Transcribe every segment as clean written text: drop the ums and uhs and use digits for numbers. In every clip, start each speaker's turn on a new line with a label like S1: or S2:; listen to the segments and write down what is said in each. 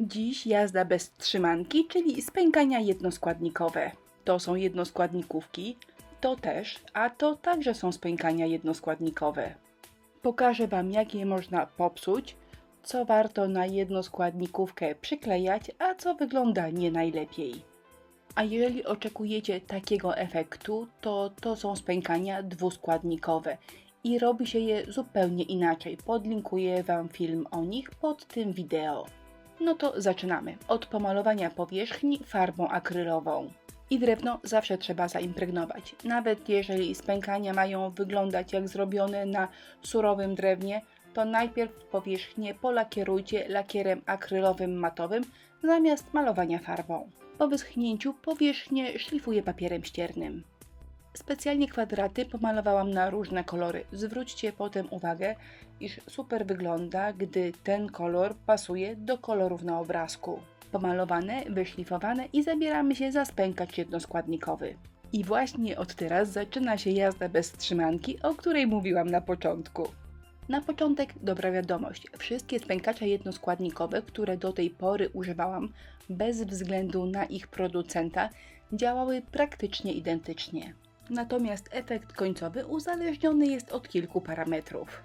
S1: Dziś jazda bez trzymanki, czyli spękania jednoskładnikowe. To są jednoskładnikówki, to też, a to także są spękania jednoskładnikowe. Pokażę Wam, jak je można popsuć, co warto na jednoskładnikówkę przyklejać, a co wygląda nie najlepiej. A jeżeli oczekujecie takiego efektu, to są spękania dwuskładnikowe i robi się je zupełnie inaczej. Podlinkuję Wam film o nich pod tym wideo. No to zaczynamy od pomalowania powierzchni farbą akrylową. I drewno zawsze trzeba zaimpregnować. Nawet jeżeli spękania mają wyglądać jak zrobione na surowym drewnie, to najpierw powierzchnię polakierujcie lakierem akrylowym matowym zamiast malowania farbą. Po wyschnięciu powierzchnię szlifuję papierem ściernym. Specjalnie kwadraty pomalowałam na różne kolory. Zwróćcie potem uwagę, iż super wygląda, gdy ten kolor pasuje do kolorów na obrazku. Pomalowane, wyszlifowane i zabieramy się za spękacz jednoskładnikowy. I właśnie od teraz zaczyna się jazda bez trzymanki, o której mówiłam na początku. Na początek dobra wiadomość. Wszystkie spękacze jednoskładnikowe, które do tej pory używałam, bez względu na ich producenta, działały praktycznie identycznie. Natomiast efekt końcowy uzależniony jest od kilku parametrów.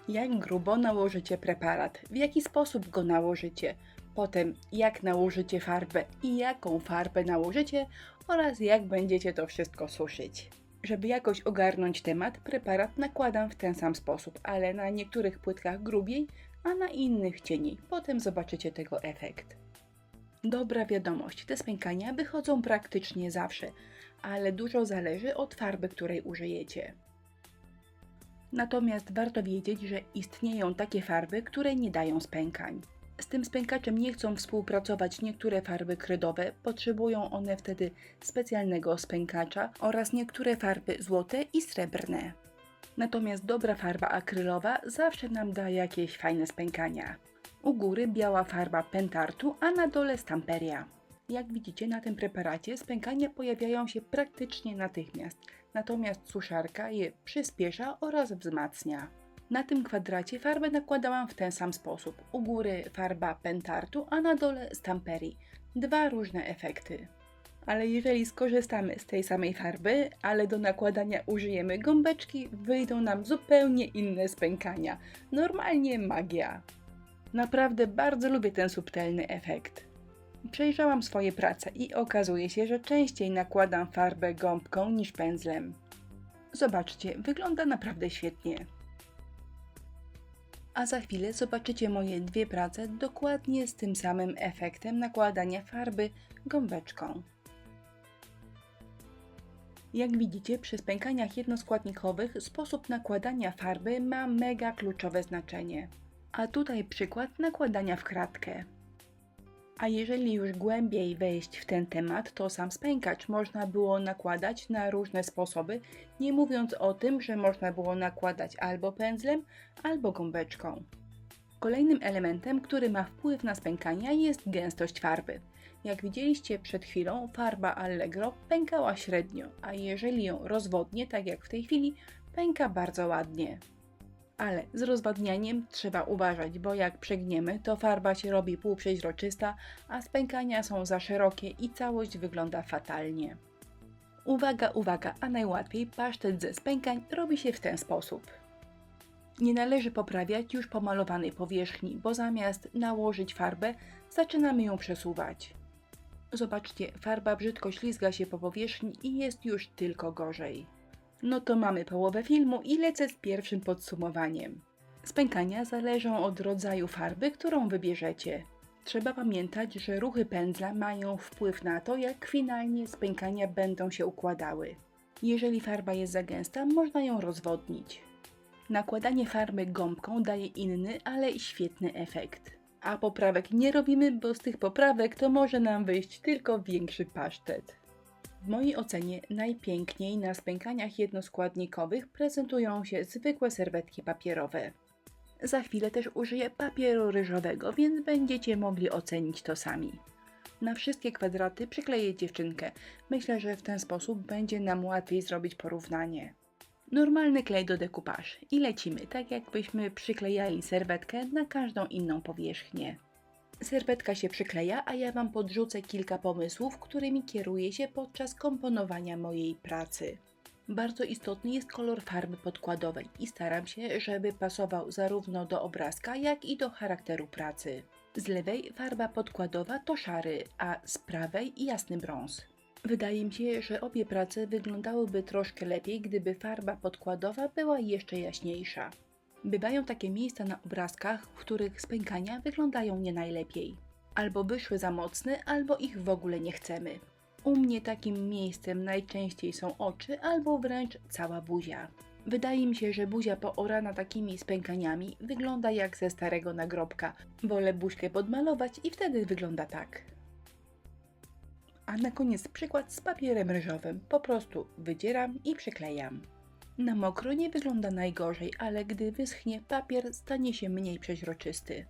S1: Jak grubo nałożycie preparat, w jaki sposób go nałożycie, potem jak nałożycie farbę i jaką farbę nałożycie oraz jak będziecie to wszystko suszyć. Żeby jakoś ogarnąć temat, preparat nakładam w ten sam sposób, ale na niektórych płytkach grubiej, a na innych cieniej. Potem zobaczycie tego efekt. Dobra wiadomość, te spękania wychodzą praktycznie zawsze, ale dużo zależy od farby, której użyjecie. Natomiast warto wiedzieć, że istnieją takie farby, które nie dają spękań. Z tym spękaczem nie chcą współpracować niektóre farby kredowe, potrzebują one wtedy specjalnego spękacza oraz niektóre farby złote i srebrne. Natomiast dobra farba akrylowa zawsze nam da jakieś fajne spękania. U góry biała farba pentartu, a na dole stamperia. Jak widzicie, na tym preparacie spękania pojawiają się praktycznie natychmiast, natomiast suszarka je przyspiesza oraz wzmacnia. Na tym kwadracie farbę nakładałam w ten sam sposób. U góry farba pentartu, a na dole stamperii. Dwa różne efekty. Ale jeżeli skorzystamy z tej samej farby, ale do nakładania użyjemy gąbeczki, wyjdą nam zupełnie inne spękania. Normalnie magia. Naprawdę bardzo lubię ten subtelny efekt. Przejrzałam swoje prace i okazuje się, że częściej nakładam farbę gąbką niż pędzlem. Zobaczcie, wygląda naprawdę świetnie. A za chwilę zobaczycie moje dwie prace dokładnie z tym samym efektem nakładania farby gąbeczką. Jak widzicie, przy spękaniach jednoskładnikowych sposób nakładania farby ma mega kluczowe znaczenie. A tutaj przykład nakładania w kratkę. A jeżeli już głębiej wejść w ten temat, to sam spękacz można było nakładać na różne sposoby, nie mówiąc o tym, że można było nakładać albo pędzlem, albo gąbeczką. Kolejnym elementem, który ma wpływ na spękania, jest gęstość farby. Jak widzieliście przed chwilą, farba Allegro pękała średnio, a jeżeli ją rozwodnię, tak jak w tej chwili, pęka bardzo ładnie. Ale z rozwadnianiem trzeba uważać, bo jak przegniemy, to farba się robi półprzeźroczysta, a spękania są za szerokie i całość wygląda fatalnie. Uwaga, uwaga, a najłatwiej pasztet ze spękań robi się w ten sposób. Nie należy poprawiać już pomalowanej powierzchni, bo zamiast nałożyć farbę, zaczynamy ją przesuwać. Zobaczcie, farba brzydko ślizga się po powierzchni i jest już tylko gorzej. No to mamy połowę filmu i lecę z pierwszym podsumowaniem. Spękania zależą od rodzaju farby, którą wybierzecie. Trzeba pamiętać, że ruchy pędzla mają wpływ na to, jak finalnie spękania będą się układały. Jeżeli farba jest za gęsta, można ją rozwodnić. Nakładanie farby gąbką daje inny, ale świetny efekt. A poprawek nie robimy, bo z tych poprawek to może nam wyjść tylko większy pasztet. W mojej ocenie najpiękniej na spękaniach jednoskładnikowych prezentują się zwykłe serwetki papierowe. Za chwilę też użyję papieru ryżowego, więc będziecie mogli ocenić to sami. Na wszystkie kwadraty przykleję dziewczynkę. Myślę, że w ten sposób będzie nam łatwiej zrobić porównanie. Normalny klej do dekupaż i lecimy, tak jakbyśmy przyklejali serwetkę na każdą inną powierzchnię. Serwetka się przykleja, a ja Wam podrzucę kilka pomysłów, którymi kieruję się podczas komponowania mojej pracy. Bardzo istotny jest kolor farby podkładowej i staram się, żeby pasował zarówno do obrazka, jak i do charakteru pracy. Z lewej farba podkładowa to szary, a z prawej jasny brąz. Wydaje mi się, że obie prace wyglądałyby troszkę lepiej, gdyby farba podkładowa była jeszcze jaśniejsza. Bywają takie miejsca na obrazkach, w których spękania wyglądają nie najlepiej. Albo wyszły za mocne, albo ich w ogóle nie chcemy. U mnie takim miejscem najczęściej są oczy, albo wręcz cała buzia. Wydaje mi się, że buzia poorana takimi spękaniami wygląda jak ze starego nagrobka. Wolę buźkę podmalować i wtedy wygląda tak. A na koniec przykład z papierem ryżowym. Po prostu wydzieram i przyklejam. Na mokro nie wygląda najgorzej, ale gdy wyschnie, papier stanie się mniej przeźroczysty.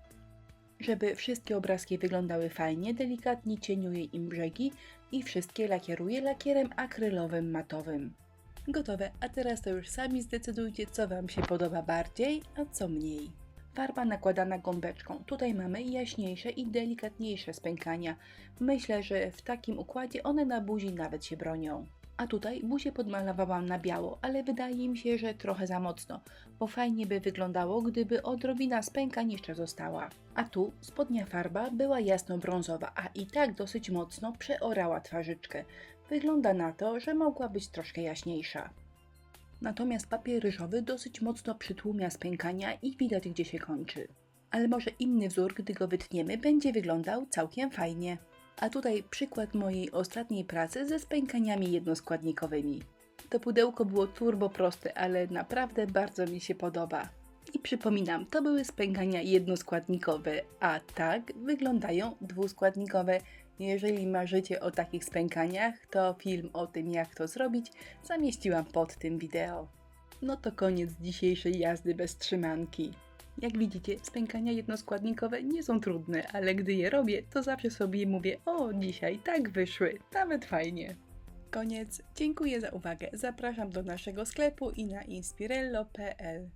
S1: Żeby wszystkie obrazki wyglądały fajnie, delikatnie cieniuję im brzegi i wszystkie lakieruję lakierem akrylowym matowym. Gotowe, a teraz to już sami zdecydujcie, co Wam się podoba bardziej, a co mniej. Farba nakładana gąbeczką. Tutaj mamy jaśniejsze i delikatniejsze spękania. Myślę, że w takim układzie one na buzi nawet się bronią. A tutaj buzię podmalowałam na biało, ale wydaje mi się, że trochę za mocno, bo fajnie by wyglądało, gdyby odrobina spękań jeszcze została. A tu spodnia farba była jasno-brązowa, a i tak dosyć mocno przeorała twarzyczkę. Wygląda na to, że mogła być troszkę jaśniejsza. Natomiast papier ryżowy dosyć mocno przytłumia spękania i widać, gdzie się kończy. Ale może inny wzór, gdy go wytniemy, będzie wyglądał całkiem fajnie. A tutaj przykład mojej ostatniej pracy ze spękaniami jednoskładnikowymi. To pudełko było turbo proste, ale naprawdę bardzo mi się podoba. I przypominam, to były spękania jednoskładnikowe, a tak wyglądają dwuskładnikowe. Jeżeli marzycie o takich spękaniach, to film o tym, jak to zrobić, zamieściłam pod tym wideo. No to koniec dzisiejszej jazdy bez trzymanki. Jak widzicie, spękania jednoskładnikowe nie są trudne, ale gdy je robię, to zawsze sobie mówię: o, dzisiaj tak wyszły, nawet fajnie. Koniec, dziękuję za uwagę, zapraszam do naszego sklepu i na inspirello.pl.